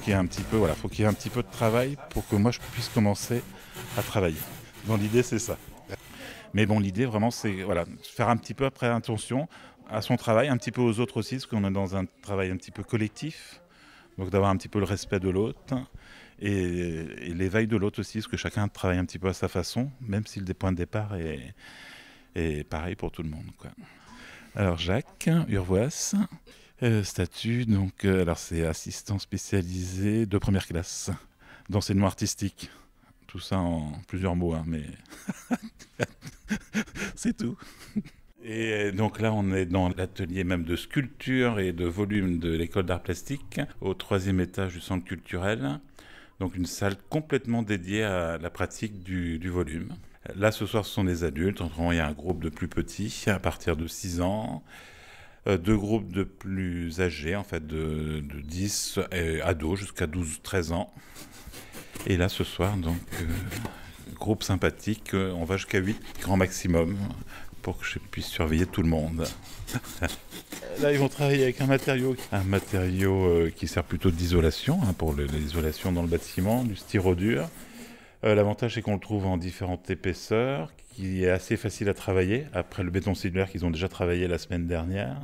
qu'il y ait un petit peu, voilà, faut qu'il y ait un petit peu de travail pour que moi je puisse commencer à travailler. Dans l'idée, c'est ça. Mais bon, l'idée vraiment, c'est voilà, faire un petit peu après attention à son travail, un petit peu aux autres aussi, parce qu'on est dans un travail un petit peu collectif. Donc d'avoir un petit peu le respect de l'autre et l'éveil de l'autre aussi, parce que chacun travaille un petit peu à sa façon, même si le point de départ est pareil pour tout le monde, quoi. Alors Jacques Urvoas, statut, donc alors c'est assistant spécialisé de première classe d'enseignement artistique. Tout ça en plusieurs mots, hein, mais c'est tout. Et donc là, on est dans l'atelier même de sculpture et de volume de l'école d'art plastique, au 3e étage du centre culturel. Donc une salle complètement dédiée à la pratique du volume. Là, ce soir, ce sont des adultes. Autrement, il y a un groupe de plus petits, à partir de 6 ans. Deux groupes de plus âgés, en fait, de 10 ados jusqu'à 12-13 ans. Et là, ce soir, donc, groupe sympathique, on va jusqu'à 8 grand maximum, pour que je puisse surveiller tout le monde. Là, ils vont travailler avec un matériau qui sert plutôt d'isolation, hein, pour l'isolation dans le bâtiment, du styrodure. L'avantage, c'est qu'on le trouve en différentes épaisseurs, qui est assez facile à travailler, après le béton cellulaire qu'ils ont déjà travaillé la semaine dernière,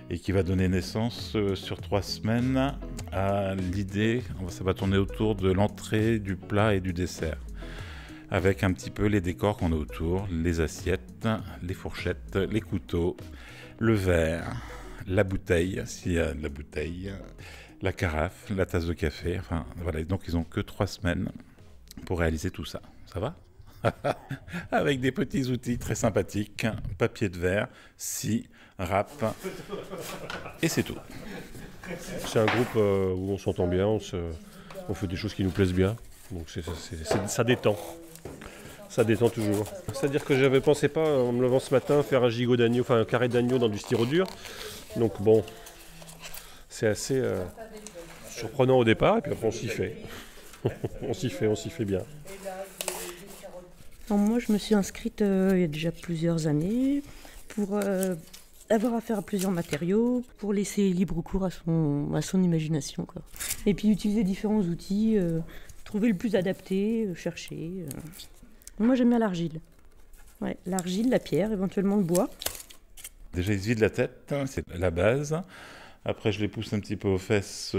et qui va donner naissance sur 3 semaines à l'idée, ça va tourner autour de l'entrée, du plat et du dessert, avec un petit peu les décors qu'on a autour, les assiettes, les fourchettes, les couteaux, le verre, la bouteille, s'il y a de la bouteille, la carafe, la tasse de café, enfin voilà, donc ils n'ont que 3 semaines pour réaliser tout ça. Ça va? Avec des petits outils très sympathiques, papier de verre, scie, râpe, et c'est tout. C'est un groupe où on s'entend bien, on fait des choses qui nous plaisent bien, donc ça détend. Ça détend toujours. C'est-à-dire que j'avais pensé pas, en me levant ce matin, faire un gigot d'agneau, enfin un carré d'agneau dans du styrodure. Donc bon, c'est assez surprenant au départ, et puis après on s'y fait. on s'y fait bien. Alors moi, je me suis inscrite il y a déjà plusieurs années pour avoir affaire à plusieurs matériaux, pour laisser libre cours à son imagination, quoi. Et puis utiliser différents outils, trouver le plus adapté, chercher. Moi, j'aime bien l'argile. Ouais, l'argile, la pierre, éventuellement le bois. Déjà, ils se vident la tête, hein, c'est la base. Après, je les pousse un petit peu aux fesses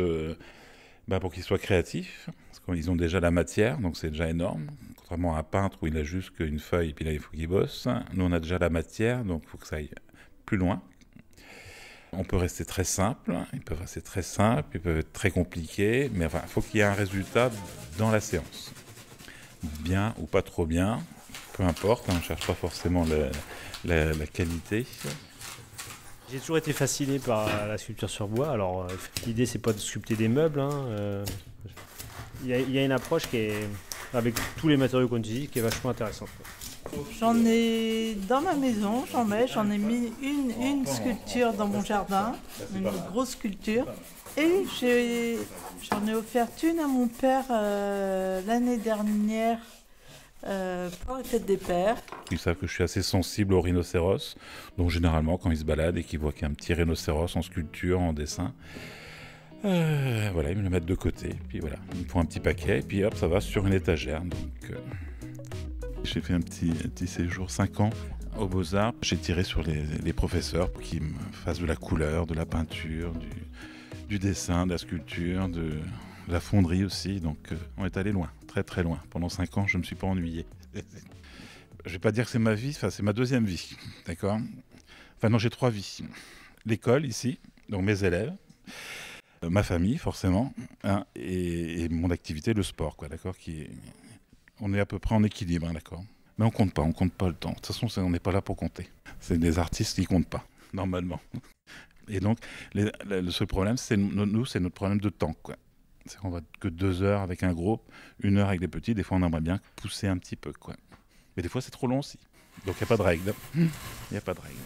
pour qu'ils soient créatifs. Parce qu'ils ont déjà la matière, donc c'est déjà énorme. Contrairement à un peintre où il a juste qu'une feuille et puis là, il faut qu'il bosse. Nous, on a déjà la matière, donc il faut que ça aille plus loin. On peut rester très simple, ils peuvent rester très simples, ils peuvent être très compliqués, mais enfin, il faut qu'il y ait un résultat dans la séance. Bien ou pas trop bien, peu importe, on ne cherche pas forcément la qualité. J'ai toujours été fasciné par la sculpture sur bois. Alors, l'idée, c'est pas de sculpter des meubles. Il y a une approche qui est, avec tous les matériaux qu'on utilise, qui est vachement intéressante. J'en ai dans ma maison, j'en ai mis une sculpture dans mon jardin, une grosse sculpture. Et j'en ai offert une à mon père l'année dernière pour la fête des pères. Ils savent que je suis assez sensible aux rhinocéros, donc généralement quand ils se baladent et qu'ils voient qu'il y a un petit rhinocéros en sculpture, en dessin, voilà, ils me le mettent de côté, puis voilà, ils me font un petit paquet, et puis hop, ça va sur une étagère. Donc, j'ai fait un petit séjour 5 ans aux Beaux-Arts. J'ai tiré sur les professeurs pour qu'ils me fassent de la couleur, de la peinture, du dessin, de la sculpture, de la fonderie aussi. Donc on est allé loin, très très loin. Pendant 5 ans, je ne me suis pas ennuyé. Je vais pas dire que c'est ma vie, enfin c'est ma deuxième vie, d'accord? Enfin non, j'ai 3 vies. L'école ici, donc mes élèves, ma famille forcément, hein, et mon activité, le sport, quoi, d'accord, on est à peu près en équilibre, hein, d'accord. Mais on compte pas le temps. De toute façon, on n'est pas là pour compter. C'est des artistes qui comptent pas, normalement. Et donc, le seul problème, c'est notre problème de temps, quoi. On va que 2 heures avec un groupe, 1 heure avec des petits. Des fois, on aimerait bien pousser un petit peu, quoi. Mais des fois, c'est trop long aussi. Donc, il n'y a pas de règle. Il n'y a pas de règle.